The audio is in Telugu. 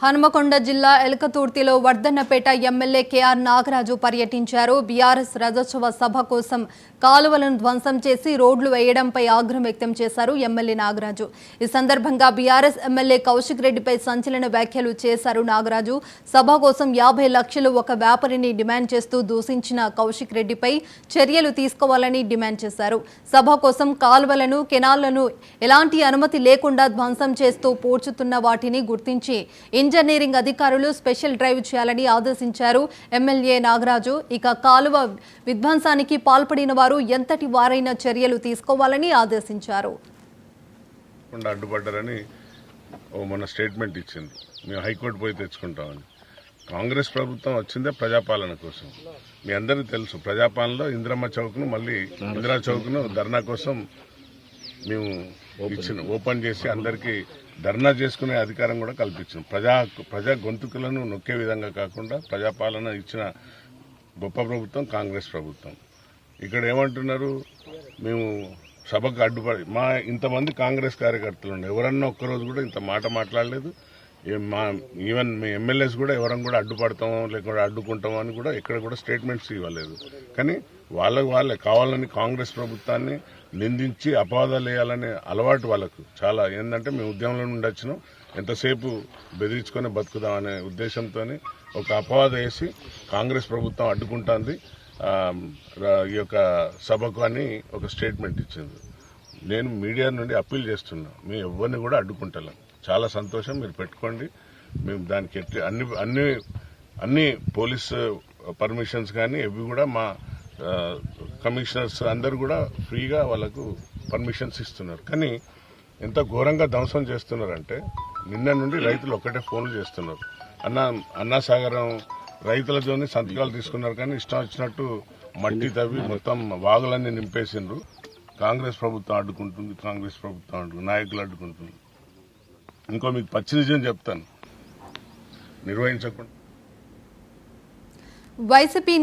హనుమకొండ జిల్లా ఎలకతుర్తిలో వర్ధన్నపేట ఎమ్మెల్యే కేఆర్ నాగరాజు పర్యటించారు. బీఆర్ఎస్ రజోత్సవ సభ కోసం కాలువలను ధ్వంసం చేసి రోడ్లు వేయడంపై ఆగ్రహం వ్యక్తం చేశారు ఎమ్మెల్యే నాగరాజు. ఈ సందర్భంగా బీఆర్ఎస్ ఎమ్మెల్యే కౌశిక్ రెడ్డిపై సంచలన వ్యాఖ్యలు చేశారు నాగరాజు. సభ కోసం 50 లక్షలు ఒక వ్యాపారిని డిమాండ్ చేస్తూ దూషించిన కౌశిక్ రెడ్డిపై చర్యలు తీసుకోవాలని డిమాండ్ చేశారు. సభ కోసం కాలువలను, కెనాల్లను ఎలాంటి అనుమతి లేకుండా ధ్వంసం చేస్తూ పూడ్చుతున్న వాటిని గుర్తించి ఇంజనీరింగ్ అధికారులు స్పెషల్ డ్రైవ్ చేయాలని ఆదేశించారు ఎమ్మెల్యే నాగరాజు. ఇక కాలువ విధ్వంసానికి పాల్పడిన వారు ఎంతటి వారైనా చర్యలు తీసుకోవాలని ఆదేశించారు. అడ్డుపడ్డారని మన స్టేట్మెంట్ ఇచ్చింది. మేము హైకోర్టు పోయి తెచ్చుకుంటామని. కాంగ్రెస్ ప్రభుత్వం వచ్చిందే ప్రజాపాలన కోసం. మీ అందరికీ తెలుసు, ప్రజాపాలనలో ఇందిరమ్మ చౌక్ను మళ్ళీ ఇందిరా చౌక్ను ధర్నా కోసం మేము ఓపెన్ చేసి అందరికీ ధర్నా చేసుకునే అధికారం కూడా కల్పించాం. ప్రజా గొంతుకులను నొక్కే విధంగా కాకుండా ప్రజాపాలన ఇచ్చిన గొప్ప ప్రభుత్వం కాంగ్రెస్ ప్రభుత్వం. ఇక్కడ ఏమంటున్నారు, మేము సభకు అడ్డుపడి ఇంతమంది కాంగ్రెస్ కార్యకర్తలు ఉన్నారు, ఎవరన్నా ఒక్కరోజు కూడా ఇంత మాట మాట్లాడలేదు. ఈవెన్ మీ ఎమ్మెల్యేస్ కూడా ఎవరం కూడా అడ్డుపడతామో లేకుండా అడ్డుకుంటామో అని కూడా ఎక్కడ కూడా స్టేట్మెంట్స్ ఇవ్వలేదు. కానీ వాళ్ళే కావాలని కాంగ్రెస్ ప్రభుత్వాన్ని నిందించి అపవాదాలు వేయాలనే అలవాటు వాళ్ళకు చాలా. ఏంటంటే మేము ఉద్యమంలో నుండి వచ్చినాం, ఎంతసేపు బెదిరించుకొని బతుకుదామనే ఉద్దేశంతో ఒక అపవాదం వేసి కాంగ్రెస్ ప్రభుత్వం అడ్డుకుంటుంది ఈ యొక్క సభకు అని ఒక స్టేట్మెంట్ ఇచ్చింది. నేను మీడియా నుండి అప్పీల్ చేస్తున్నా, మేము ఎవరిని కూడా అడ్డుకుంటలేం. చాలా సంతోషం, మీరు పెట్టుకోండి. మేము దానికి అన్ని పోలీస్ పర్మిషన్స్ కానీ ఇవి కూడా మా కమిషనర్స్ అందరు కూడా ఫ్రీగా వాళ్ళకు పర్మిషన్స్ ఇస్తున్నారు. కానీ ఎంత ఘోరంగా ధ్వంసం చేస్తున్నారంటే నిన్న నుండి రైతులు ఒక్కటే ఫోన్లు చేస్తున్నారు. అన్నాసాగరం రైతులతోని సంతకాలు తీసుకున్నారు, కానీ ఇష్టం వచ్చినట్టు మట్టి తవ్వి మొత్తం వాగులన్నీ నింపేసిండ్రు. కాంగ్రెస్ ప్రభుత్వం అడ్డుకుంటుంది, కాంగ్రెస్ ప్రభుత్వం నాయకులు అడ్డుకుంటుంది. ఇంకో మీకు పచ్చి నిజం చెప్తాను, నిర్వహించకుండా వైసీపీ